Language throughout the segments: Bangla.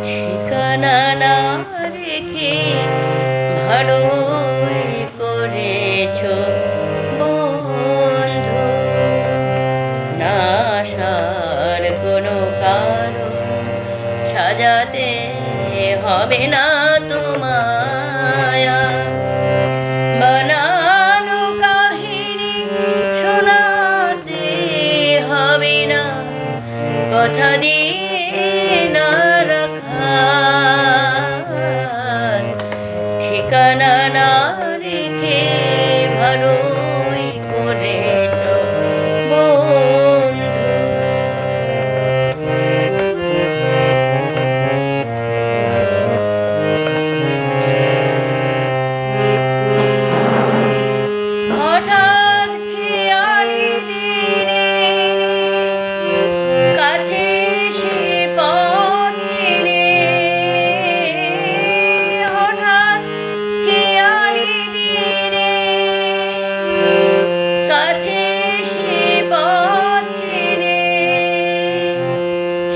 ঠিকানা না রেখে ভালোই করেছো বন্ধু। না আসার কোনো কারণ সাজাতে হবে না তোমায়। বানানো কাহিনী শোনাতে হবে না, কথা দিয়ে না রাখা। ঠিকানা না রেখে ভালোই করেছো বন্ধু। হঠাৎ খেয়ালি দিনে কাছে সে পথ চেনে। হঠাৎ খেয়ালি দিনে কাছে সে পথ চেনে।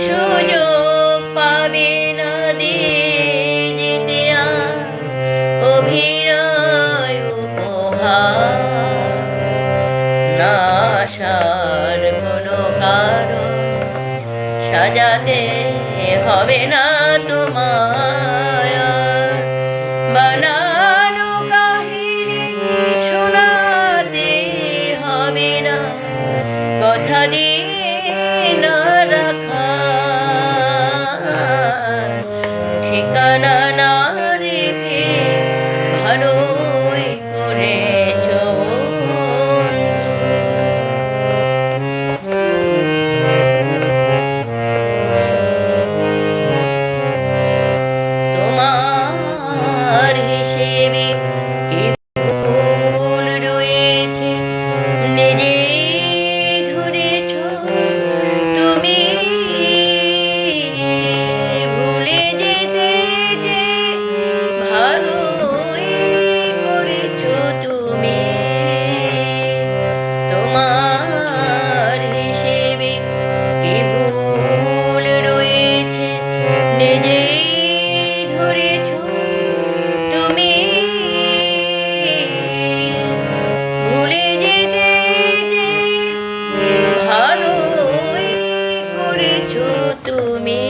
সুযোগ পাবে না দিয়ে যেতে আর অভিনয় উপহার। না আসার কোনো কারণ সাজাতে হবে না তোমায়। বানানো কাহিনী শোনাতে হবে না, কথা দিয়ে না রাখা। ঠিকানা না রেখে ভালোই করেছো তোমার হিসেবে কি ভুল রয়েছে নিজেই ধরেছ তুমি। ভুলে যেতে যে ভালোই করেছো তুমি। তোমার হিসেবে কি ভুল রয়েছে নিজেই ধরেছ তুমি। ভুলে যেতে যে ভালোই করেছো তুমি।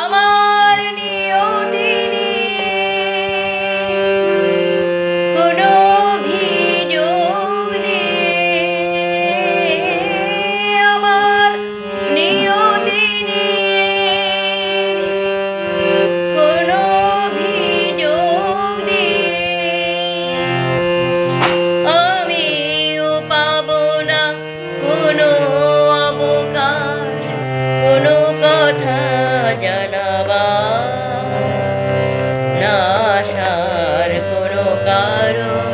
আমার নিয়তিনি কোনো অভিযোগ নেই। আমার নিয়তিনি কোনো অভিযোগ নেই। আমিও পাবো না কোনো অবকাশ, কোনো কথা জানাবার। না আসার কোনো কারণ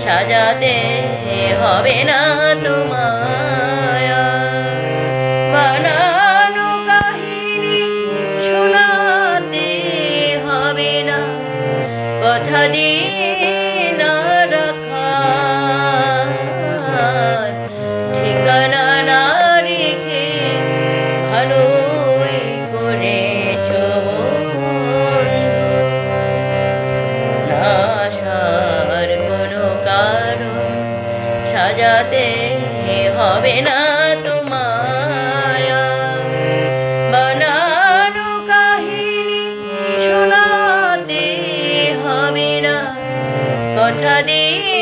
সাজাতে হবে না তোমায়। বানানো কাহিনী শোনাতে হবে না, কথা দিয়ে না রাখা। ঠিকানা না রেখে ভালোই করেছো বন্ধু। না আসার কোনো কারণ সাজাতে হবে না তোমায়। বানানো কাহিনী শোনাতে হবে না, কথা দিয়ে